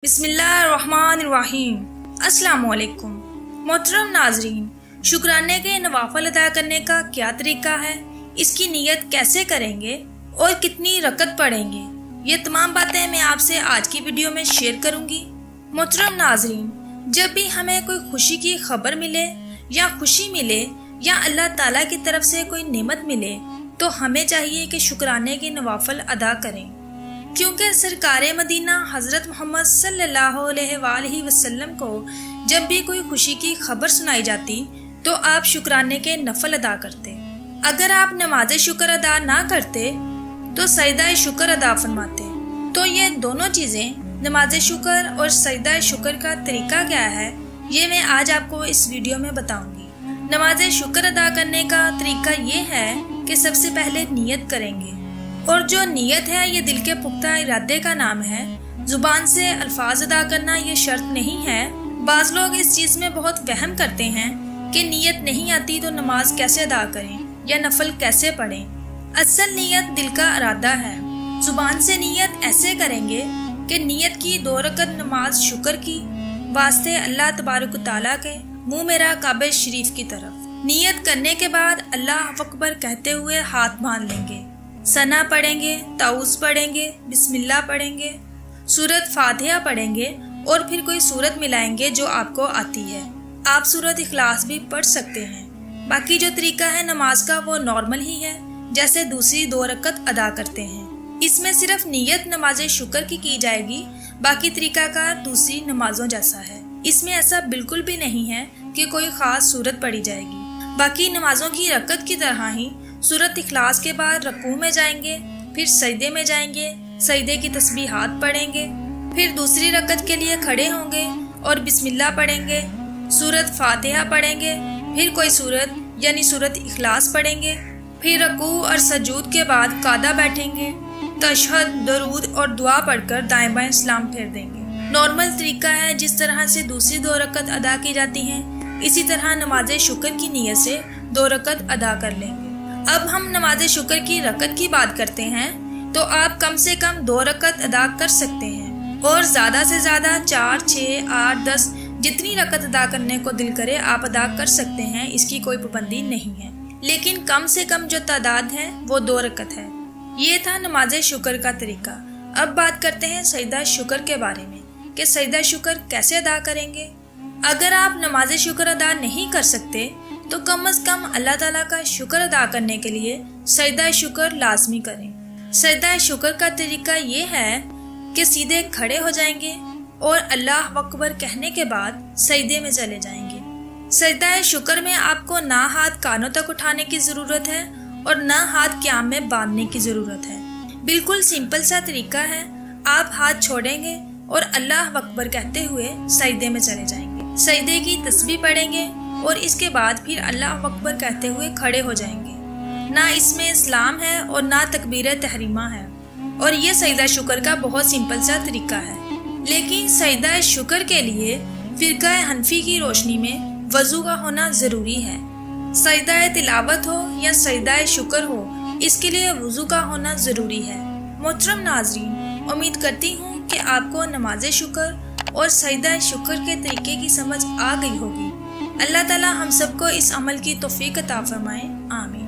بسم اللہ الرحمن الرحیم۔ السلام علیکم محترم ناظرین، شکرانے کے نوافل ادا کرنے کا کیا طریقہ ہے، اس کی نیت کیسے کریں گے اور کتنی رکعت پڑھیں گے، یہ تمام باتیں میں آپ سے آج کی ویڈیو میں شیئر کروں گی۔ محترم ناظرین، جب بھی ہمیں کوئی خوشی کی خبر ملے یا خوشی ملے یا اللہ تعالیٰ کی طرف سے کوئی نعمت ملے تو ہمیں چاہیے کہ شکرانے کے نوافل ادا کریں، کیونکہ سرکار مدینہ حضرت محمد صلی اللہ علیہ وآلہ وسلم کو جب بھی کوئی خوشی کی خبر سنائی جاتی تو آپ شکرانے کے نفل ادا کرتے۔ اگر آپ نماز شکر ادا نہ کرتے تو سجدہ شکر ادا فرماتے۔ تو یہ دونوں چیزیں، نماز شکر اور سجدہ شکر کا طریقہ کیا ہے، یہ میں آج آپ کو اس ویڈیو میں بتاؤں گی۔ نماز شکر ادا کرنے کا طریقہ یہ ہے کہ سب سے پہلے نیت کریں گے، اور جو نیت ہے یہ دل کے پختہ ارادے کا نام ہے۔ زبان سے الفاظ ادا کرنا یہ شرط نہیں ہے۔ بعض لوگ اس چیز میں بہت وہم کرتے ہیں کہ نیت نہیں آتی تو نماز کیسے ادا کریں یا نفل کیسے پڑھیں۔ اصل نیت دل کا ارادہ ہے۔ زبان سے نیت ایسے کریں گے کہ نیت کی 2 رکعت نماز شکر کی واسطے اللہ تبارک و تعالیٰ کے منہ میرا کعبہ شریف کی طرف۔ نیت کرنے کے بعد اللہ اکبر کہتے ہوئے ہاتھ باندھ لیں گے، ثنا پڑھیں گے، تعوذ پڑھیں گے، بسم اللہ پڑھیں گے، سورت فاتحہ پڑھیں گے اور پھر کوئی سورت ملائیں گے جو آپ کو آتی ہے۔ آپ سورت اخلاص بھی پڑھ سکتے ہیں۔ باقی جو طریقہ ہے نماز کا وہ نارمل ہی ہے، جیسے دوسری 2 رکعت ادا کرتے ہیں۔ اس میں صرف نیت نماز شکر کی جائے گی، باقی طریقہ کار دوسری نمازوں جیسا ہے۔ اس میں ایسا بالکل بھی نہیں ہے کہ کوئی خاص سورت پڑھی جائے گی۔ باقی نمازوں کی رکعت کی طرح ہی سورت اخلاص کے بعد رکوع میں جائیں گے، پھر سجدے میں جائیں گے، سجدے کی تسبیحات پڑھیں گے، پھر دوسری رکعت کے لیے کھڑے ہوں گے اور بسم اللہ پڑھیں گے، سورت فاتحہ پڑھیں گے، پھر کوئی سورت یعنی سورت اخلاص پڑھیں گے، پھر رکوع اور سجود کے بعد قاعدہ بیٹھیں گے، تشہد، درود اور دعا پڑھ کر دائیں بائیں سلام پھیر دیں گے۔ نارمل طریقہ ہے، جس طرح سے دوسری 2 رکعت ادا کی جاتی ہیں اسی طرح نماز شکر کی نیت سے 2 رکعت ادا کر لیں گے۔ اب ہم نماز شکر کی رکعت کی بات کرتے ہیں تو آپ کم سے کم 2 رکعت ادا کر سکتے ہیں، اور زیادہ سے زیادہ 4، 6، 8، 10 جتنی رکعت ادا کرنے کو دل کرے آپ ادا کر سکتے ہیں، اس کی کوئی پابندی نہیں ہے، لیکن کم سے کم جو تعداد ہے وہ 2 رکعت ہے۔ یہ تھا نماز شکر کا طریقہ۔ اب بات کرتے ہیں سجدہ شکر کے بارے میں کہ سجدہ شکر کیسے ادا کریں گے۔ اگر آپ نماز شکر ادا نہیں کر سکتے تو کم از کم اللہ تعالیٰ کا شکر ادا کرنے کے لیے سجدہ شکر لازمی کریں۔ سجدہ شکر کا طریقہ یہ ہے کہ سیدھے کھڑے ہو جائیں گے اور اللہ اکبر کہنے کے بعد سجدے میں چلے جائیں گے۔ سجدہ شکر میں آپ کو نہ ہاتھ کانوں تک اٹھانے کی ضرورت ہے اور نہ ہاتھ قیام میں باندھنے کی ضرورت ہے۔ بالکل سمپل سا طریقہ ہے۔ آپ ہاتھ چھوڑیں گے اور اللہ اکبر کہتے ہوئے سجدے میں چلے جائیں گے، سجدے کی تسبیح پڑھیں گے اور اس کے بعد پھر اللہ اکبر کہتے ہوئے کھڑے ہو جائیں گے۔ نہ اس میں اسلام ہے اور نہ تکبیر تحریمہ ہے، اور یہ سجدہ شکر کا بہت سمپل سا طریقہ ہے۔ لیکن سجدہ شکر کے لیے فرقہ حنفی کی روشنی میں وضو کا ہونا ضروری ہے۔ سجدہ تلاوت ہو یا سجدہ شکر ہو، اس کے لیے وضو کا ہونا ضروری ہے۔ محترم ناظرین، امید کرتی ہوں کہ آپ کو نماز شکر اور سجدہ شکر کے طریقے کی سمجھ آ گئی ہوگی۔ اللہ تعالی ہم سب کو اس عمل کی توفیق عطا فرمائے، آمین۔